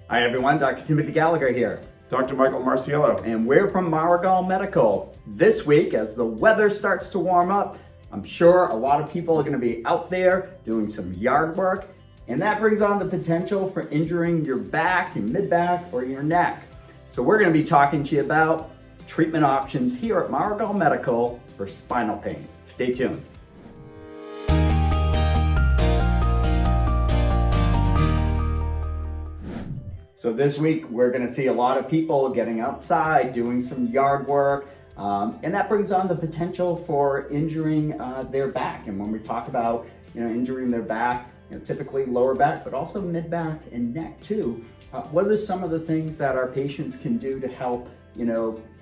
Hi everyone, Dr. Timothy Gallagher here. Dr. Michael Marciello. And we're from Maragal Medical. This week, as the weather starts to warm up, I'm sure a lot of people are going to be out there doing some yard work, and that brings on the potential for injuring your back, your mid-back, or your neck. So we're going to be talking to you about treatment options here at Maragal Medical for spinal pain. Stay tuned. So this week, we're going to see a lot of people getting outside, doing some yard work, and that brings on the potential for injuring their back. And when we talk about, injuring their back, typically lower back, but also mid-back and neck too. What are some of the things that our patients can do to help,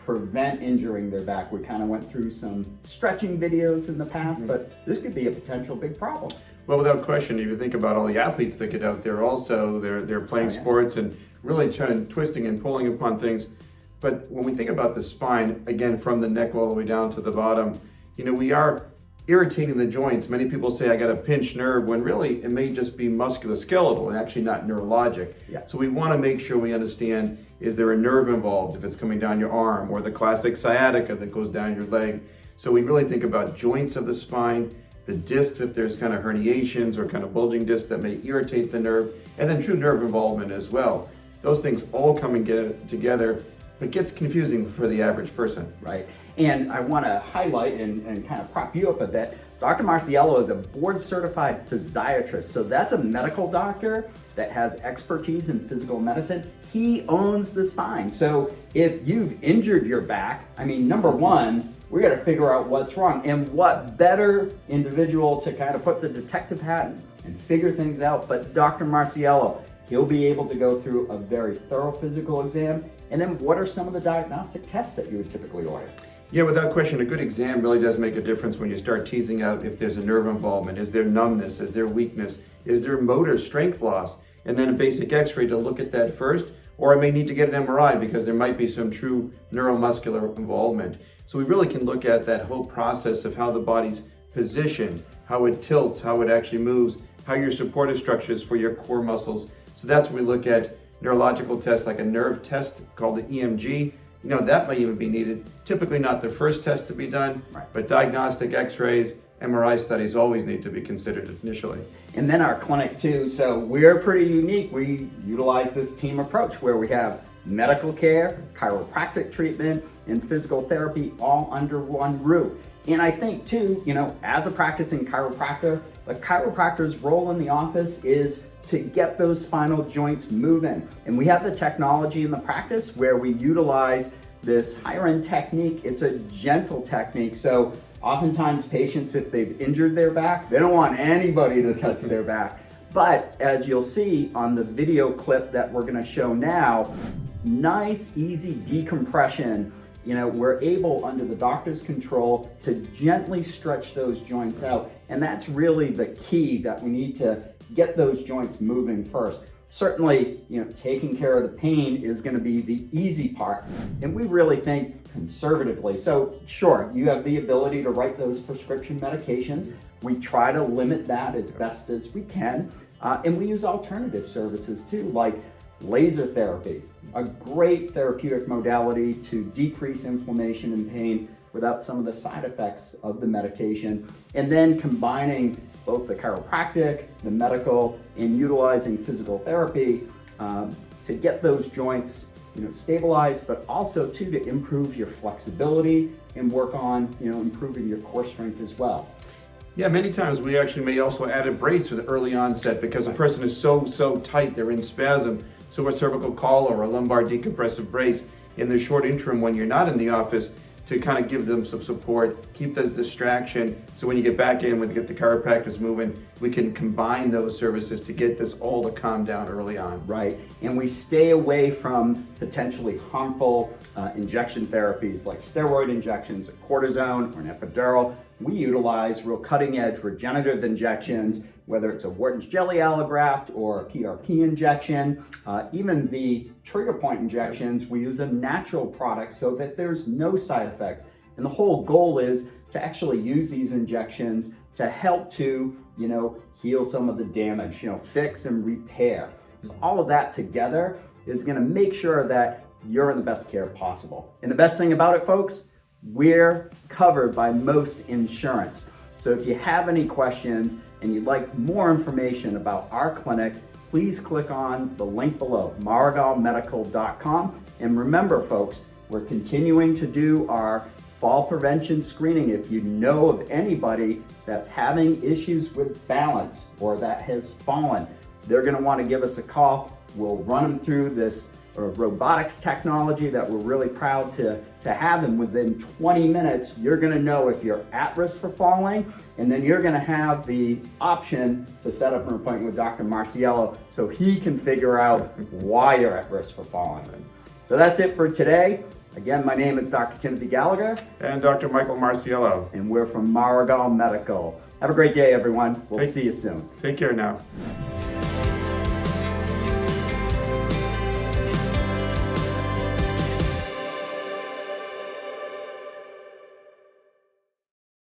prevent injuring their back? We kind of went through some stretching videos in the past, but this could be a potential big problem. Well, without question, if you think about all the athletes that get out there also, they're playing sports and really twisting and pulling upon things. But when we think about the spine, again, from the neck all the way down to the bottom, we are irritating the joints. Many people say I got a pinched nerve when really it may just be musculoskeletal and actually not neurologic. Yeah. So we want to make sure we understand, is there a nerve involved if it's coming down your arm, or the classic sciatica that goes down your leg? So we really think about joints of the spine, the discs if there's kind of herniations or kind of bulging discs that may irritate the nerve, and then true nerve involvement as well. Those things all come and get together, but gets confusing for the average person. Right. And I want to highlight and kind of prop you up a bit. Dr. Marciello is a board certified physiatrist. So that's a medical doctor that has expertise in physical medicine. He owns the spine. So if you've injured your back, number one, we got to figure out what's wrong. And what better individual to kind of put the detective hat and figure things out but Dr. Marciello. He'll be able to go through a very thorough physical exam. And then what are some of the diagnostic tests that you would typically order? Yeah, without question, a good exam really does make a difference when you start teasing out if there's a nerve involvement. Is there numbness? Is there weakness? Is there motor strength loss? And then a basic x-ray to look at that first. Or I may need to get an MRI because there might be some true neuromuscular involvement. So we really can look at that whole process of how the body's positioned, how it tilts, how it actually moves, how your supportive structures for your core muscles. So that's when we look at neurological tests like a nerve test called the EMG. That may even be needed. Typically not the first test to be done, right, but diagnostic x-rays, MRI studies always need to be considered initially. And then our clinic too. So we're pretty unique. We utilize this team approach where we have medical care, chiropractic treatment, and physical therapy all under one roof. And I think too, as a practicing chiropractor, the chiropractor's role in the office is to get those spinal joints moving. And we have the technology in the practice where we utilize this higher end technique. It's a gentle technique. So oftentimes patients, if they've injured their back, they don't want anybody to touch their back. But as you'll see on the video clip that we're gonna show now, nice, easy decompression. We're able, under the doctor's control, to gently stretch those joints out. And that's really the key, that we need to get those joints moving first. Certainly, taking care of the pain is going to be the easy part. And we really think conservatively. So sure, you have the ability to write those prescription medications. We try to limit that as best as we can. And we use alternative services too, like laser therapy, a great therapeutic modality to decrease inflammation and pain without some of the side effects of the medication. And then combining both the chiropractic, the medical, and utilizing physical therapy to get those joints stabilized, but also too to improve your flexibility and work on improving your core strength as well. Yeah, many times we actually may also add a brace for the early onset because a person is so tight, they're in spasm. So a cervical collar or a lumbar decompressive brace in the short interim when you're not in the office to kind of give them some support, keep the distraction. So when you get back in, when you get the chiropractors moving, we can combine those services to get this all to calm down early on. Right, and we stay away from potentially harmful injection therapies like steroid injections, cortisone, or an epidural. We utilize real cutting edge regenerative injections, whether it's a Wharton's jelly allograft or a PRP injection, even the trigger point injections, we use a natural product so that there's no side effects. And the whole goal is to actually use these injections to help to, heal some of the damage, fix and repair. Because all of that together is going to make sure that you're in the best care possible. And the best thing about it, folks, we're covered by most insurance. So if you have any questions and you'd like more information about our clinic, please click on the link below, maragalmedical.com. And remember, folks, we're continuing to do our fall prevention screening. If you know of anybody that's having issues with balance or that has fallen, they're going to want to give us a call. We'll run them through this robotics technology that we're really proud to have, and within 20 minutes you're going to know if you're at risk for falling, and then you're going to have the option to set up an appointment with Dr. Marciello so he can figure out why you're at risk for falling. So that's it for today. Again, my name is Dr. Timothy Gallagher. And Dr. Michael Marciello. And we're from Maragal Medical. Have a great day, everyone. We'll see you soon. Take care now.